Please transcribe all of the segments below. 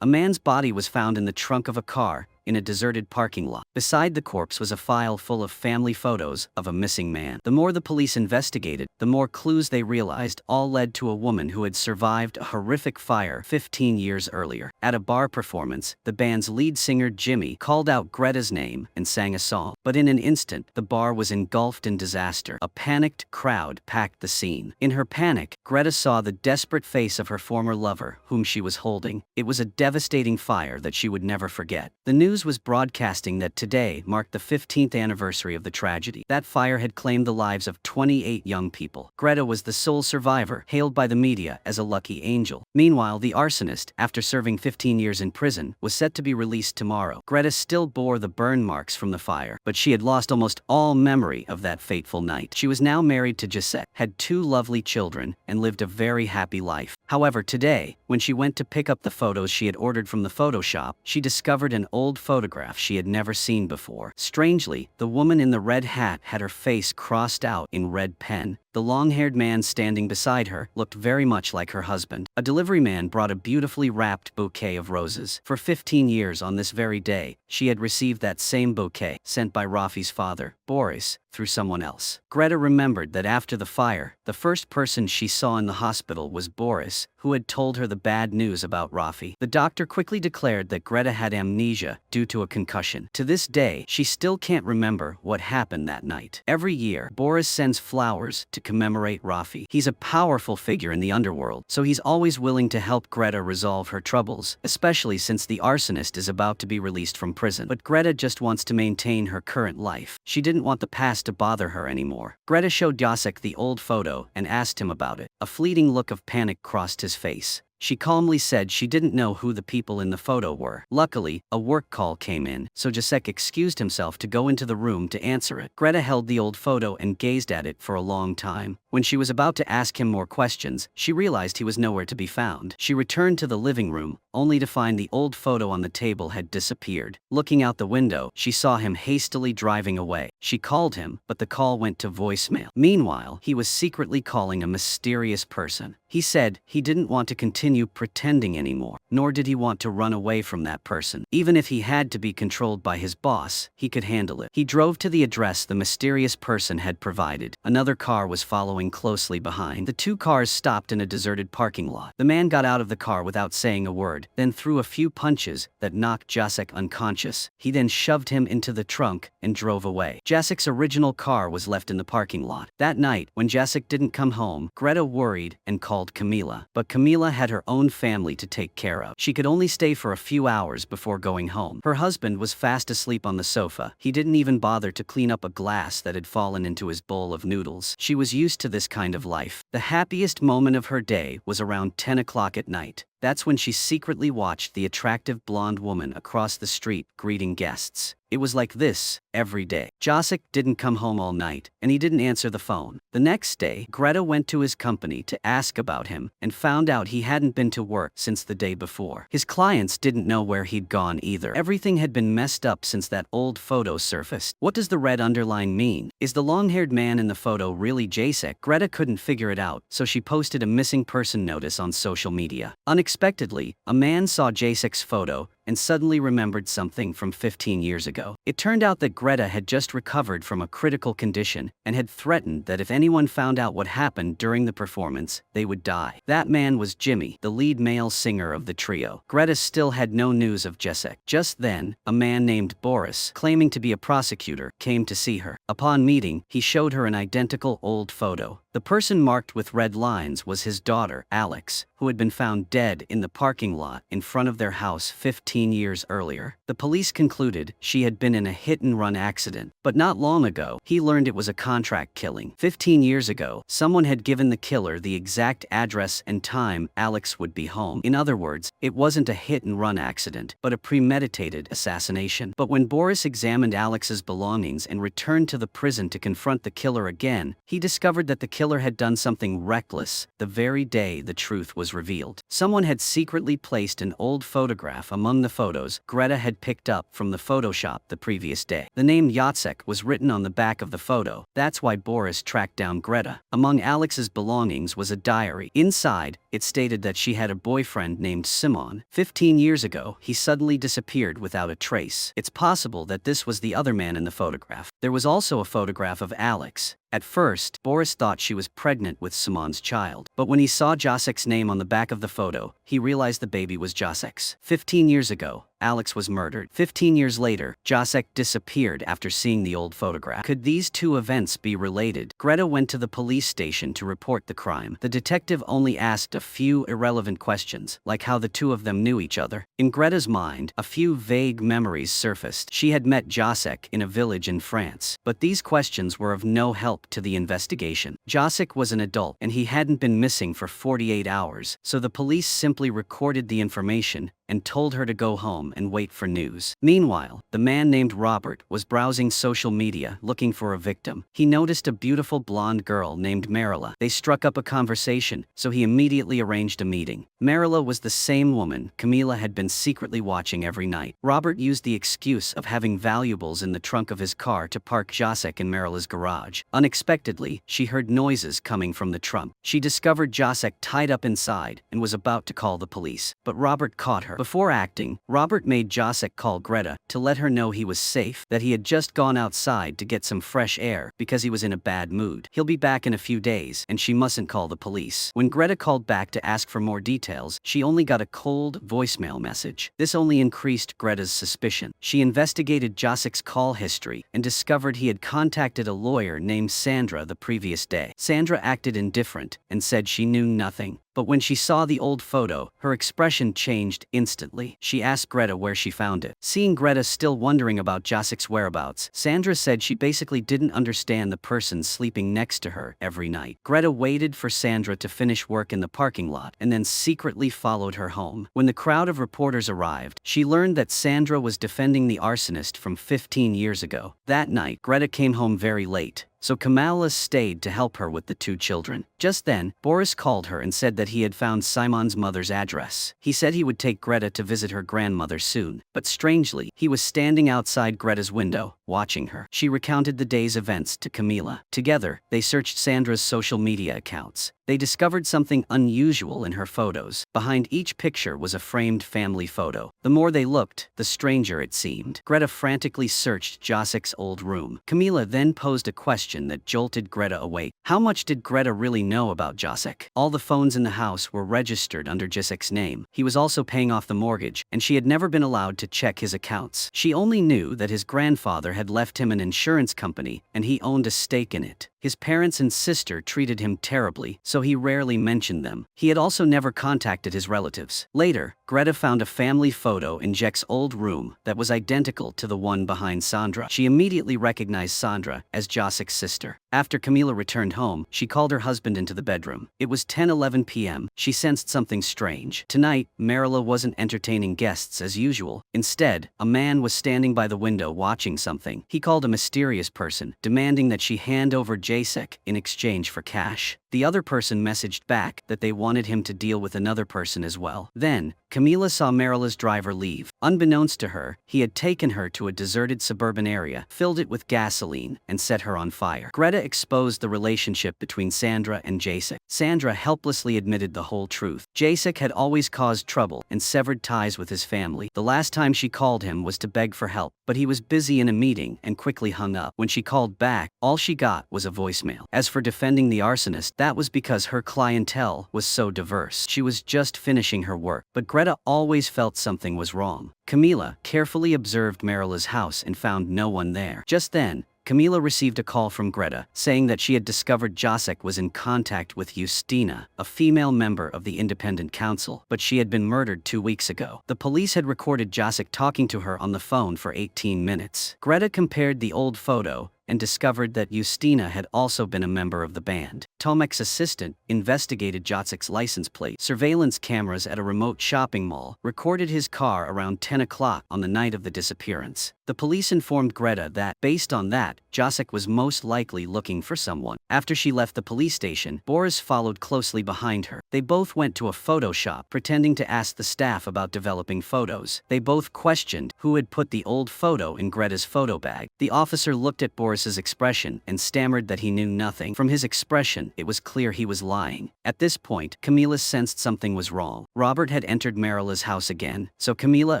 A man's body was found in the trunk of a car in a deserted parking lot. Beside the corpse was a file full of family photos of a missing man. The more the police investigated, the more clues they realized all led to a woman who had survived a horrific fire 15 years earlier. At a bar performance, the band's lead singer Jimmy called out Greta's name and sang a song. But in an instant, the bar was engulfed in disaster. A panicked crowd packed the scene. In her panic, Greta saw the desperate face of her former lover, whom she was holding. It was a devastating fire that she would never forget. The news was broadcasting that today marked the 15th anniversary of the tragedy. That fire had claimed the lives of 28 young people. Greta was the sole survivor, hailed by the media as a lucky angel. Meanwhile, the arsonist, after serving 15 years in prison, was set to be released tomorrow. Greta still bore the burn marks from the fire, but she had lost almost all memory of that fateful night. She was now married to Jacek, had 2 lovely children, and lived a very happy life. However, today, when she went to pick up the photos she had ordered from the photo shop, she discovered an old photograph she had never seen before. Strangely, the woman in the red hat had her face crossed out in red pen. The long-haired man standing beside her looked very much like her husband. A delivery man brought a beautifully wrapped bouquet of roses. For 15 years on this very day, she had received that same bouquet, sent by Rafi's father, Boris, through someone else. Greta remembered that after the fire, the first person she saw in the hospital was Boris, who had told her the bad news about Rafi. The doctor quickly declared that Greta had amnesia due to a concussion. To this day, she still can't remember what happened that night. Every year, Boris sends flowers to commemorate Rafi. He's a powerful figure in the underworld, so he's always willing to help Greta resolve her troubles, especially since the arsonist is about to be released from prison. But Greta just wants to maintain her current life. She didn't want the past to bother her anymore. Greta showed Jacek the old photo and asked him about it. A fleeting look of panic crossed his face. She calmly said she didn't know who the people in the photo were. Luckily, a work call came in, so Jacek excused himself to go into the room to answer it. Greta held the old photo and gazed at it for a long time. When she was about to ask him more questions, she realized he was nowhere to be found. She returned to the living room, only to find the old photo on the table had disappeared. Looking out the window, she saw him hastily driving away. She called him, but the call went to voicemail. Meanwhile, he was secretly calling a mysterious person. He said he didn't want to continue pretending anymore, nor did he want to run away from that person. Even if he had to be controlled by his boss, he could handle it. He drove to the address the mysterious person had provided. Another car was following closely behind. The 2 cars stopped in a deserted parking lot. The man got out of the car without saying a word, then threw a few punches that knocked Jacek unconscious. He then shoved him into the trunk and drove away. Jacek's original car was left in the parking lot. That night, when Jacek didn't come home, Greta worried and called Camila. But Camila had her own family to take care of. She could only stay for a few hours before going home. Her husband was fast asleep on the sofa. He didn't even bother to clean up a glass that had fallen into his bowl of noodles. She was used to this kind of life. The happiest moment of her day was around 10 o'clock at night. That's when she secretly watched the attractive blonde woman across the street greeting guests. It was like this every day. Jacek didn't come home all night, and he didn't answer the phone. The next day, Greta went to his company to ask about him and found out he hadn't been to work since the day before. His clients didn't know where he'd gone either. Everything had been messed up since that old photo surfaced. What does the red underline mean? Is the long-haired man in the photo really Jacek? Greta couldn't figure it out, so she posted a missing person notice on social media. Unexpectedly, a man saw Jacek's photo and suddenly remembered something from 15 years ago. It turned out that Greta had just recovered from a critical condition and had threatened that if anyone found out what happened during the performance, they would die. That man was Jimmy, the lead male singer of the trio. Greta still had no news of Jacek. Just then, a man named Boris, claiming to be a prosecutor, came to see her. Upon meeting, he showed her an identical old photo. The person marked with red lines was his daughter, Alex, who had been found dead in the parking lot in front of their house 15 years earlier. The police concluded she had been in a hit-and-run accident, but not long ago, he learned it was a contract killing. 15 years ago, someone had given the killer the exact address and time Alex would be home. In other words, it wasn't a hit-and-run accident, but a premeditated assassination. But when Boris examined Alex's belongings and returned to the prison to confront the killer again, he discovered that the killer had done something reckless the very day the truth was revealed. Someone had secretly placed an old photograph among the the photos Greta had picked up from the Photoshop the previous day. The name Jacek was written on the back of the photo. That's why Boris tracked down Greta. Among Alex's belongings was a diary. Inside, it stated that she had a boyfriend named Simon. 15 years ago, he suddenly disappeared without a trace. It's possible that this was the other man in the photograph. There was also a photograph of Alex. At first, Boris thought she was pregnant with Simon's child. But when he saw Jacek's name on the back of the photo, he realized the baby was Jacek's. 15 years ago, Alex was murdered. 15 years later, Jacek disappeared after seeing the old photograph. Could these two events be related? Greta went to the police station to report the crime. The detective only asked a few irrelevant questions, like how the two of them knew each other. In Greta's mind, a few vague memories surfaced. She had met Jacek in a village in France, but these questions were of no help to the investigation. Jacek was an adult, and he hadn't been missing for 48 hours, so the police simply recorded the information and told her to go home and wait for news. Meanwhile, the man named Robert was browsing social media looking for a victim. He noticed a beautiful blonde girl named Marilla. They struck up a conversation, so he immediately arranged a meeting. Marilla was the same woman Camila had been secretly watching every night. Robert used the excuse of having valuables in the trunk of his car to park Jacek in Marilla's garage. Unexpectedly, she heard noises coming from the trunk. She discovered Jacek tied up inside and was about to call the police, but Robert caught her. Before acting, Robert made Jacek call Greta to let her know he was safe, that he had just gone outside to get some fresh air because he was in a bad mood. He'll be back in a few days, and she mustn't call the police. When Greta called back to ask for more details, she only got a cold voicemail message. This only increased Greta's suspicion. She investigated Jacek's call history and discovered he had contacted a lawyer named Sandra the previous day. Sandra acted indifferent and said she knew nothing. But when she saw the old photo, her expression changed instantly. She asked Greta where she found it. Seeing Greta still wondering about Jacek's whereabouts, Sandra said she basically didn't understand the person sleeping next to her every night. Greta waited for Sandra to finish work in the parking lot and then secretly followed her home. When the crowd of reporters arrived, she learned that Sandra was defending the arsonist from 15 years ago. That night, Greta came home very late, so Kamala stayed to help her with the two children. Just then, Boris called her and said that he had found Simon's mother's address. He said he would take Greta to visit her grandmother soon, but strangely, he was standing outside Greta's window, watching her. She recounted the day's events to Camila. Together, they searched Sandra's social media accounts. They discovered something unusual in her photos. Behind each picture was a framed family photo. The more they looked, the stranger it seemed. Greta frantically searched Jacek's old room. Camila then posed a question that jolted Greta awake. How much did Greta really know about Jacek? All the phones in the house were registered under Jacek's name. He was also paying off the mortgage, and she had never been allowed to check his accounts. She only knew that his grandfather had left him an insurance company, and he owned a stake in it. His parents and sister treated him terribly, so he rarely mentioned them. He had also never contacted his relatives. Later, Greta found a family photo in Jacek's old room that was identical to the one behind Sandra. She immediately recognized Sandra as Jacek's sister. After Camila returned home, she called her husband into the bedroom. It was 10:11 p.m. She sensed something strange. Tonight, Marilla wasn't entertaining guests as usual. Instead, a man was standing by the window watching something. He called a mysterious person, demanding that she hand over Jacek in exchange for cash. The other person messaged back that they wanted him to deal with another person as well. Then, Camila saw Marilla's driver leave. Unbeknownst to her, he had taken her to a deserted suburban area, filled it with gasoline, and set her on fire. Greta exposed the relationship between Sandra and Jacek. Sandra helplessly admitted the whole truth. Jacek had always caused trouble and severed ties with his family. The last time she called him was to beg for help, but he was busy in a meeting and quickly hung up. When she called back, all she got was a voicemail. As for defending the arsonist, that was because her clientele was so diverse. She was just finishing her work, but Greta always felt something was wrong. Camila carefully observed Marilla's house and found no one there. Just then, Camila received a call from Greta, saying that she had discovered Jacek was in contact with Justina, a female member of the Independent Council, but she had been murdered 2 weeks ago. The police had recorded Jacek talking to her on the phone for 18 minutes. Greta compared the old photo and discovered that Justina had also been a member of the band. Tomek's assistant investigated Jacek's license plate. Surveillance cameras at a remote shopping mall recorded his car around 10 o'clock on the night of the disappearance. The police informed Greta that, based on that, Jacek was most likely looking for someone. After she left the police station, Boris followed closely behind her. They both went to a photo shop, pretending to ask the staff about developing photos. They both questioned who had put the old photo in Greta's photo bag. The officer looked at Boris's expression and stammered that he knew nothing. From his expression, it was clear he was lying. At this point, Camila sensed something was wrong. Robert had entered Marilla's house again, so Camila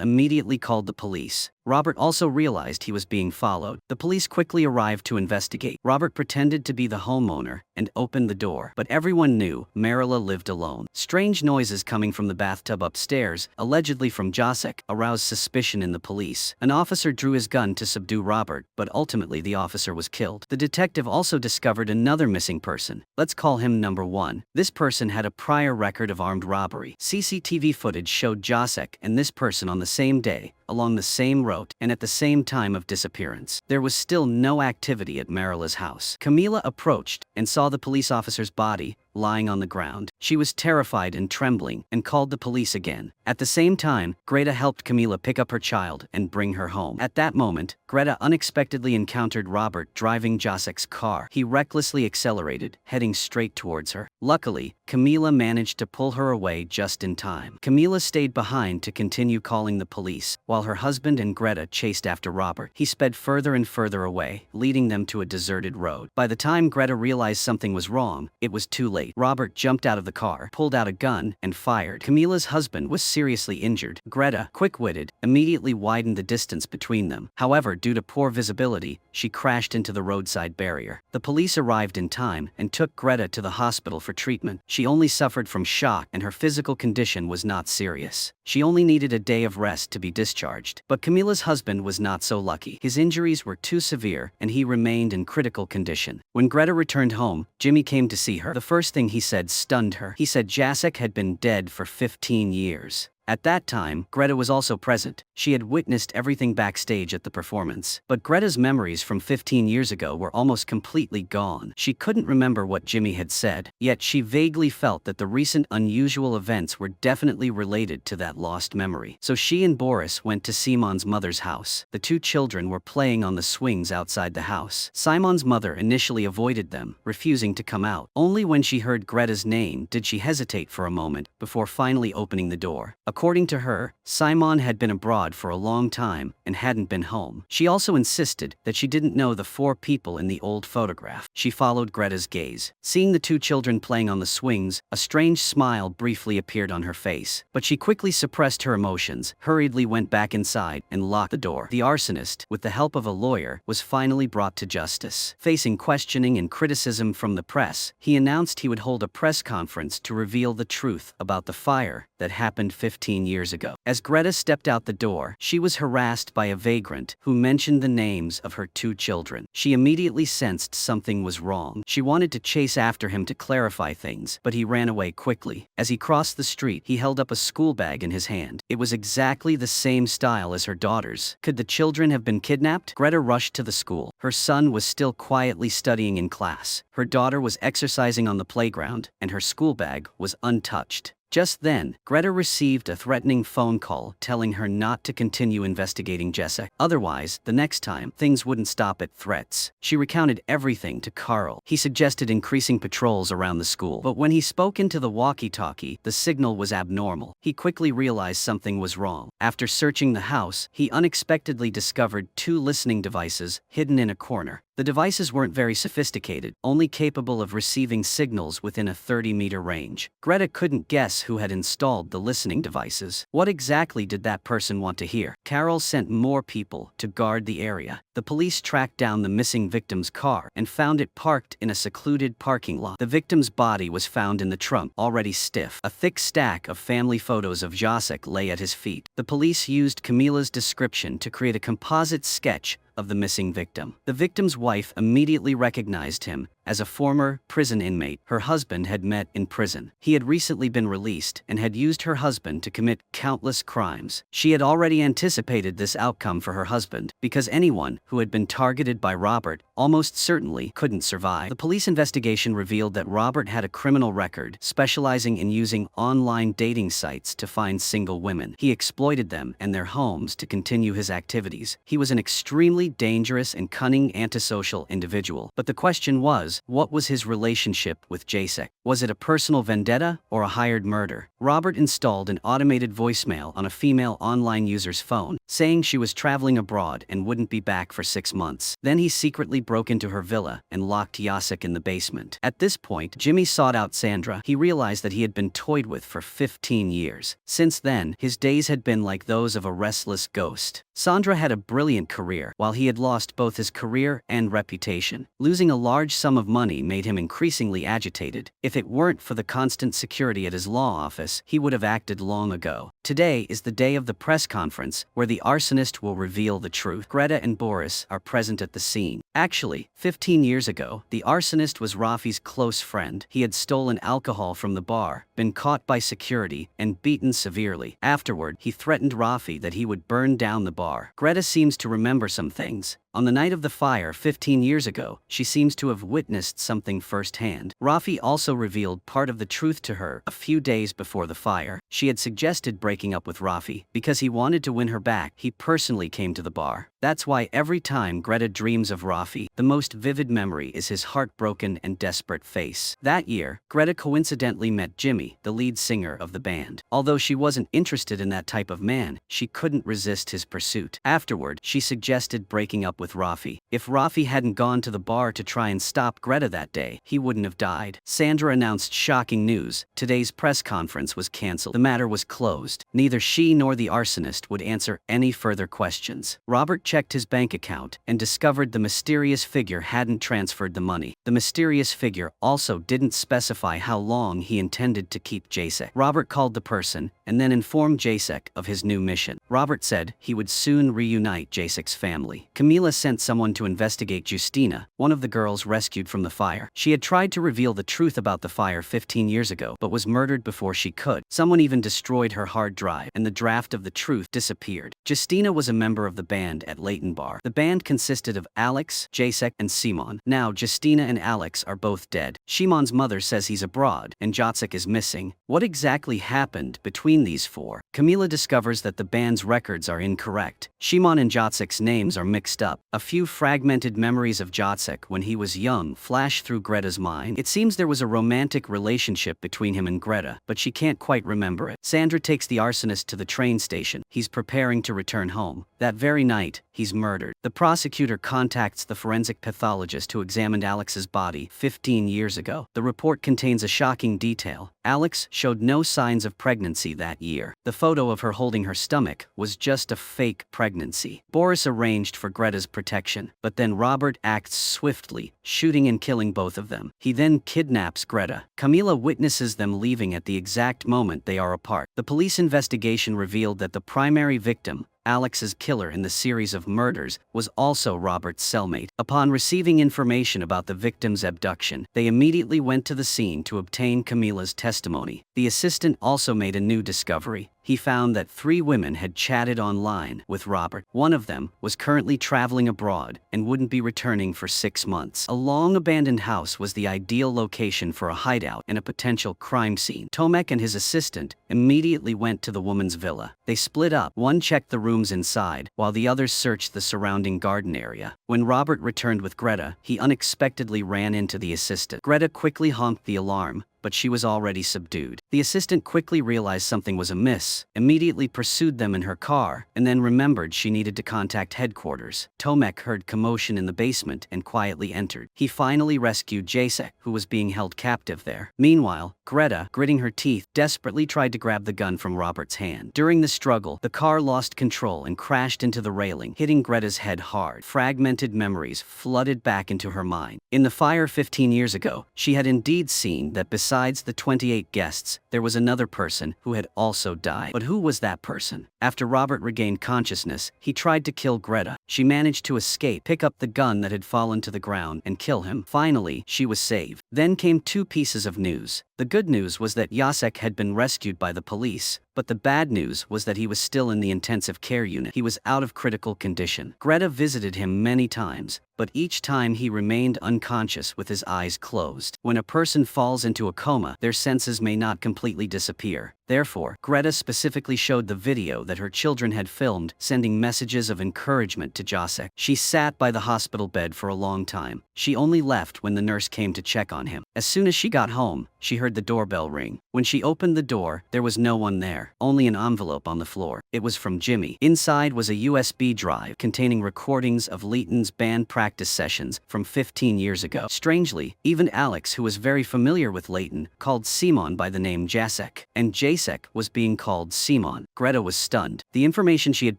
immediately called the police. Robert also realized he was being followed. The police quickly arrived to investigate. Robert pretended to be the homeowner and opened the door, but everyone knew Marilla lived alone. Strange noises coming from the bathtub upstairs, allegedly from Jacek, aroused suspicion in the police. An officer drew his gun to subdue Robert, but ultimately the officer was killed. The detective also discovered another missing person. Let's call him number 1. This person had a prior record of armed robbery. CCTV footage showed Jacek and this person on the same day, along the same route, and at the same time of disappearance. There was still no activity at Marilla's house. Camila approached and saw the police officer's body lying on the ground. She was terrified and trembling and called the police again. At the same time, Greta helped Camila pick up her child and bring her home. At that moment, Greta unexpectedly encountered Robert driving Jacek's car. He recklessly accelerated, heading straight towards her. Luckily, Camila managed to pull her away just in time. Camila stayed behind to continue calling the police, while her husband and Greta chased after Robert. He sped further and further away, leading them to a deserted road. By the time Greta realized something was wrong, it was too late. Robert jumped out of the car, pulled out a gun, and fired. Camila's husband was seriously injured. Greta, quick-witted, immediately widened the distance between them. However, due to poor visibility, she crashed into the roadside barrier. The police arrived in time and took Greta to the hospital for treatment. She only suffered from shock and her physical condition was not serious. She only needed a day of rest to be discharged. But Camila's husband was not so lucky. His injuries were too severe and he remained in critical condition. When Greta returned home, Jimmy came to see her. The first thing he said stunned her. He said Jacek had been dead for 15 years. At that time, Greta was also present. She had witnessed everything backstage at the performance. But Greta's memories from 15 years ago were almost completely gone. She couldn't remember what Jimmy had said, yet she vaguely felt that the recent unusual events were definitely related to that lost memory. So she and Boris went to Simon's mother's house. The two children were playing on the swings outside the house. Simon's mother initially avoided them, refusing to come out. Only when she heard Greta's name did she hesitate for a moment, before finally opening the door. According to her, Simon had been abroad for a long time and hadn't been home. She also insisted that she didn't know the 4 people in the old photograph. She followed Greta's gaze. Seeing the 2 children playing on the swings, a strange smile briefly appeared on her face. But she quickly suppressed her emotions, hurriedly went back inside, and locked the door. The arsonist, with the help of a lawyer, was finally brought to justice. Facing questioning and criticism from the press, he announced he would hold a press conference to reveal the truth about the fire that happened 15 years ago. As Greta stepped out the door, she was harassed by a vagrant who mentioned the names of her 2 children. She immediately sensed something was wrong. She wanted to chase after him to clarify things, but he ran away quickly. As he crossed the street, he held up a school bag in his hand. It was exactly the same style as her daughter's. Could the children have been kidnapped? Greta rushed to the school. Her son was still quietly studying in class. Her daughter was exercising on the playground, and her school bag was untouched. Just then, Greta received a threatening phone call telling her not to continue investigating Jacek. Otherwise, the next time, things wouldn't stop at threats. She recounted everything to Carl. He suggested increasing patrols around the school. But when he spoke into the walkie-talkie, the signal was abnormal. He quickly realized something was wrong. After searching the house, he unexpectedly discovered 2 listening devices hidden in a corner. The devices weren't very sophisticated, only capable of receiving signals within a 30-meter range. Greta couldn't guess who had installed the listening devices. What exactly did that person want to hear? Carol sent more people to guard the area. The police tracked down the missing victim's car and found it parked in a secluded parking lot. The victim's body was found in the trunk, already stiff. A thick stack of family photos of Jacek lay at his feet. The police used Camila's description to create a composite sketch of the missing victim. The victim's wife immediately recognized him as a former prison inmate her husband had met in prison. He had recently been released and had used her husband to commit countless crimes. She had already anticipated this outcome for her husband, because anyone who had been targeted by Robert almost certainly couldn't survive. The police investigation revealed that Robert had a criminal record, specializing in using online dating sites to find single women. He exploited them and their homes to continue his activities. He was an extremely dangerous and cunning antisocial individual. But the question was, what was his relationship with Jacek? Was it a personal vendetta or a hired murder? Robert installed an automated voicemail on a female online user's phone, saying she was traveling abroad and wouldn't be back for 6 months. Then he secretly broke into her villa and locked Jacek in the basement. At this point, Jimmy sought out Sandra. He realized that he had been toyed with for 15 years. Since then, his days had been like those of a restless ghost. Sandra had a brilliant career, while he had lost both his career and reputation. Losing a large sum of money made him increasingly agitated. If it weren't for the constant security at his law office, he would have acted long ago. Today is the day of the press conference where the arsonist will reveal the truth. Greta and Boris are present at the scene. Actually, 15 years ago, the arsonist was Rafi's close friend. He had stolen alcohol from the bar, been caught by security, and beaten severely. Afterward, he threatened Rafi that he would burn down the bar. Greta seems to remember some things. On the night of the fire 15 years ago, she seems to have witnessed something firsthand. Rafi also revealed part of the truth to her a few days before the fire. She had suggested breaking up with Rafi because he wanted to win her back. He personally came to the bar. That's why every time Greta dreams of Rafi, the most vivid memory is his heartbroken and desperate face. That year, Greta coincidentally met Jimmy, the lead singer of the band. Although she wasn't interested in that type of man, she couldn't resist his pursuit. Afterward, she suggested breaking up with Rafi. If Rafi hadn't gone to the bar to try and stop Greta that day, he wouldn't have died. Sandra announced shocking news. Today's press conference was cancelled. The matter was closed. Neither she nor the arsonist would answer any further questions. Robert checked his bank account and discovered the mysterious figure hadn't transferred the money. The mysterious figure also didn't specify how long he intended to keep Jacek. Robert called the person and then informed Jacek of his new mission. Robert said he would soon reunite Jacek's family. Camila sent someone to investigate Justina, one of the girls rescued from the fire. She had tried to reveal the truth about the fire 15 years ago, but was murdered before she could. Someone even destroyed her hard drive, and the draft of the truth disappeared. Justina was a member of the band at Leighton Bar. The band consisted of Alex, Jacek, and Simon. Now, Justina and Alex are both dead. Simon's mother says he's abroad, and Jacek is missing. What exactly happened between these four? Camila discovers that the band's records are incorrect. Simon and Jacek's names are mixed up. A few fragmented memories of Jacek when he was young flash through Greta's mind. It seems there was a romantic relationship between him and Greta, but she can't quite remember it. Sandra takes the arsonist to the train station. He's preparing to return home. That very night, he's murdered. The prosecutor contacts the forensic pathologist who examined Alex's body 15 years ago. The report contains a shocking detail. Alex showed no signs of pregnancy that year. The photo of her holding her stomach was just a fake pregnancy. Boris arranged for Greta's protection, but then Robert acts swiftly, shooting and killing both of them. He then kidnaps Greta. Camila witnesses them leaving at the exact moment they are apart. The police investigation revealed that the primary victim, Alex's killer in the series of murders, was also Robert's cellmate. Upon receiving information about the victim's abduction, they immediately went to the scene to obtain Camila's testimony. The assistant also made a new discovery. He found that 3 women had chatted online with Robert. One of them was currently traveling abroad and wouldn't be returning for 6 months. A long-abandoned house was the ideal location for a hideout and a potential crime scene. Tomek and his assistant immediately went to the woman's villa. They split up. One checked the rooms inside, while the others searched the surrounding garden area. When Robert returned with Greta, he unexpectedly ran into the assistant. Greta quickly honked the alarm, but she was already subdued. The assistant quickly realized something was amiss, immediately pursued them in her car, and then remembered she needed to contact headquarters. Tomek heard commotion in the basement and quietly entered. He finally rescued Jacek, who was being held captive there. Meanwhile, Greta, gritting her teeth, desperately tried to grab the gun from Robert's hand. During the struggle, the car lost control and crashed into the railing, hitting Greta's head hard. Fragmented memories flooded back into her mind. In the fire 15 years ago, she had indeed seen that besides the 28 guests, there was another person who had also died. But who was that person? After Robert regained consciousness, he tried to kill Greta. She managed to escape, pick up the gun that had fallen to the ground, and kill him. Finally, she was saved. Then came two pieces of news. The good news was that Jacek had been rescued by the police, but the bad news was that he was still in the intensive care unit. He was out of critical condition. Greta visited him many times, but each time he remained unconscious with his eyes closed. When a person falls into a coma, their senses may not completely disappear. Therefore, Greta specifically showed the video that her children had filmed, sending messages of encouragement to Jacek. She sat by the hospital bed for a long time. She only left when the nurse came to check on him. As soon as she got home, she heard the doorbell ring. When she opened the door, there was no one there, only an envelope on the floor. It was from Jimmy. Inside was a USB drive containing recordings of Leighton's band practice sessions from 15 years ago. Strangely, even Alex, who was very familiar with Leighton, called Simon by the name Jacek, and Jacek was being called Simon. Greta was stunned. The information she had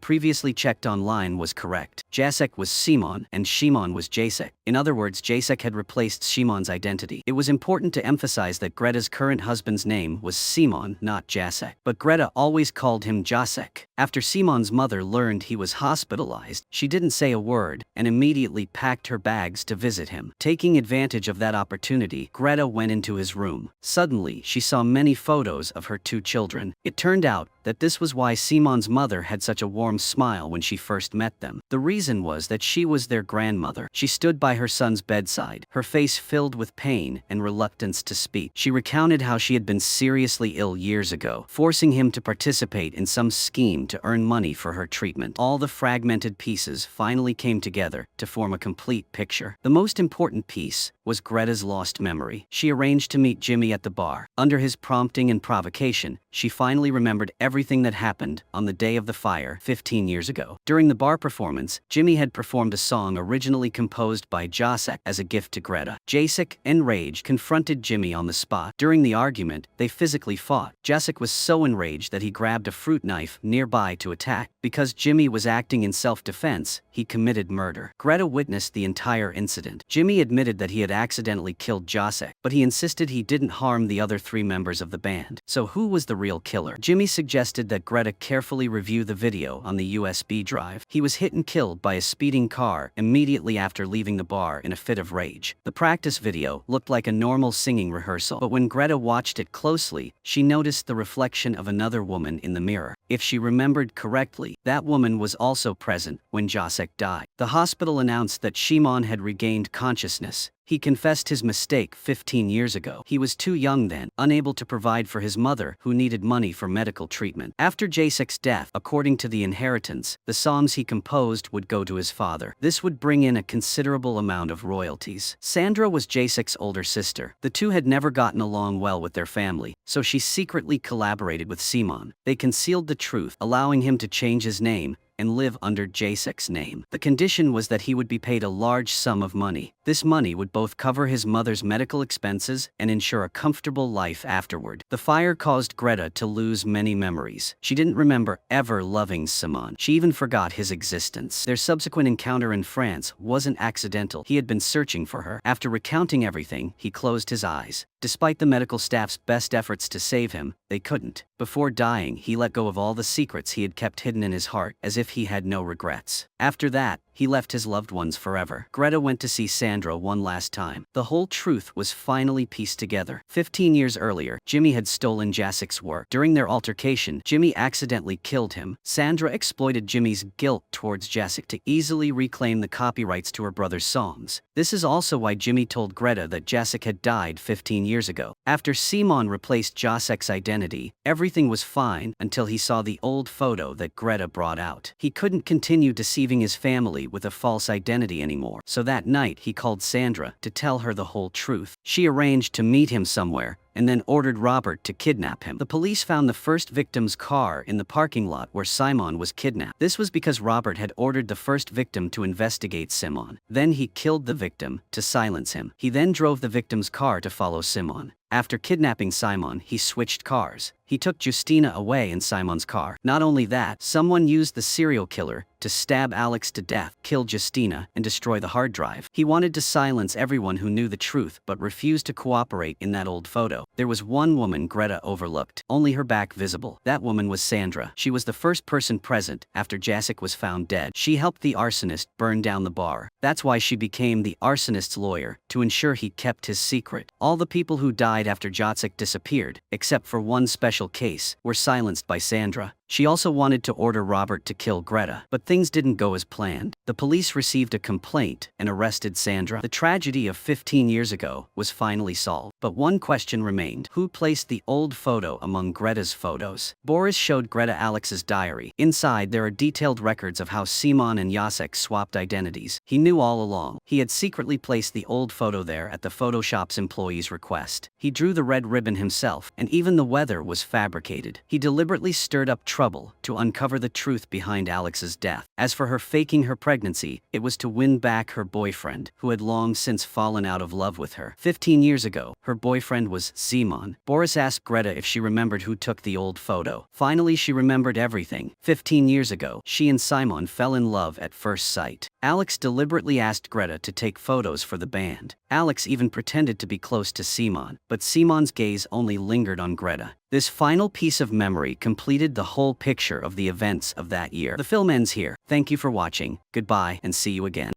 previously checked online was correct. Jacek was Simon and Shimon was Jacek. In other words, Jacek had replaced Shimon's identity. It was important to emphasize that Greta's current husband's name was Simon, not Jacek. But Greta always called him Jacek. After Simon's mother learned he was hospitalized, she didn't say a word and immediately packed her bags to visit him. Taking advantage of that opportunity, Greta went into his room. Suddenly, she saw many photos of her two children. It turned out that this was why Simon's mother had such a warm smile when she first met them. The reason was that she was their grandmother. She stood by her son's bedside, her face filled with pain and reluctance to speak. She recounted how she had been seriously ill years ago, forcing him to participate in some scheme to earn money for her treatment. All the fragmented pieces finally came together to form a complete picture. The most important piece was Greta's lost memory. She arranged to meet Jimmy at the bar. Under his prompting and provocation, she finally remembered everything that happened on the day of the fire 15 years ago. During the bar performance, Jimmy had performed a song originally composed by Jacek as a gift to Greta. Jacek, enraged, confronted Jimmy on the spot. During the argument, they physically fought. Jacek was so enraged that he grabbed a fruit knife nearby to attack. Because Jimmy was acting in self-defense, he committed murder. Greta witnessed the entire incident. Jimmy admitted that he had accidentally killed Jacek, but he insisted he didn't harm the other three members of the band. So who was the real killer? Jimmy suggested that Greta carefully review the video on the USB drive. He was hit and killed by a speeding car immediately after leaving the bar in a fit of rage. The practice video looked like a normal singing rehearsal, but when Greta watched it closely, she noticed the reflection of another woman in the mirror. If she remembered correctly, that woman was also present when Jacek died. The hospital announced that Shimon had regained consciousness. He confessed his mistake 15 years ago. He was too young then, unable to provide for his mother, who needed money for medical treatment. After Jacek's death, according to the inheritance, the songs he composed would go to his father. This would bring in a considerable amount of royalties. Sandra was Jacek's older sister. The two had never gotten along well with their family, so she secretly collaborated with Simon. They concealed the truth, allowing him to change his name and live under Jacek's name. The condition was that he would be paid a large sum of money. This money would both cover his mother's medical expenses and ensure a comfortable life afterward. The fire caused Greta to lose many memories. She didn't remember ever loving Simon. She even forgot his existence. Their subsequent encounter in France wasn't accidental. He had been searching for her. After recounting everything, he closed his eyes. Despite the medical staff's best efforts to save him, they couldn't. Before dying, he let go of all the secrets he had kept hidden in his heart, as if he had no regrets. After that, he left his loved ones forever. Greta went to see Sandra one last time. The whole truth was finally pieced together. 15 years earlier, Jimmy had stolen Jacek's work. During their altercation, Jimmy accidentally killed him. Sandra exploited Jimmy's guilt towards Jacek to easily reclaim the copyrights to her brother's songs. This is also why Jimmy told Greta that Jacek had died 15 years ago. After Simon replaced Jacek's identity, everything was fine until he saw the old photo that Greta brought out. He couldn't continue deceiving his family with a false identity anymore. So that night he called Sandra to tell her the whole truth. She arranged to meet him somewhere and then ordered Robert to kidnap him. The police found the first victim's car in the parking lot where Simon was kidnapped. This was because Robert had ordered the first victim to investigate Simon. Then he killed the victim to silence him. He then drove the victim's car to follow Simon. After kidnapping Simon, he switched cars. He took Justina away in Simon's car. Not only that, someone used the serial killer to stab Alex to death, kill Justina, and destroy the hard drive. He wanted to silence everyone who knew the truth but refused to cooperate in that old photo. There was one woman Greta overlooked, only her back visible. That woman was Sandra. She was the first person present after Jacek was found dead. She helped the arsonist burn down the bar. That's why she became the arsonist's lawyer, to ensure he kept his secret. All the people who died after Jacek disappeared, except for one special case, were silenced by Sandra. She also wanted to order Robert to kill Greta, but things didn't go as planned. The police received a complaint and arrested Sandra. The tragedy of 15 years ago was finally solved, but one question remained. Who placed the old photo among Greta's photos? Boris showed Greta Alex's diary. Inside, there are detailed records of how Simon and Jacek swapped identities. He knew all along. He had secretly placed the old photo there at the Photoshop's employee's request. He drew the red ribbon himself, and even the weather was fabricated. He deliberately stirred up trouble to uncover the truth behind Alex's death. As for her faking her pregnancy, it was to win back her boyfriend, who had long since fallen out of love with her. 15 years ago, her boyfriend was Simon. Boris asked Greta if she remembered who took the old photo. Finally, she remembered everything. 15 years ago, she and Simon fell in love at first sight. Alex deliberately asked Greta to take photos for the band. Alex even pretended to be close to Simon, but Simon's gaze only lingered on Greta. This final piece of memory completed the whole picture of the events of that year. The film ends here. Thank you for watching, goodbye, and see you again.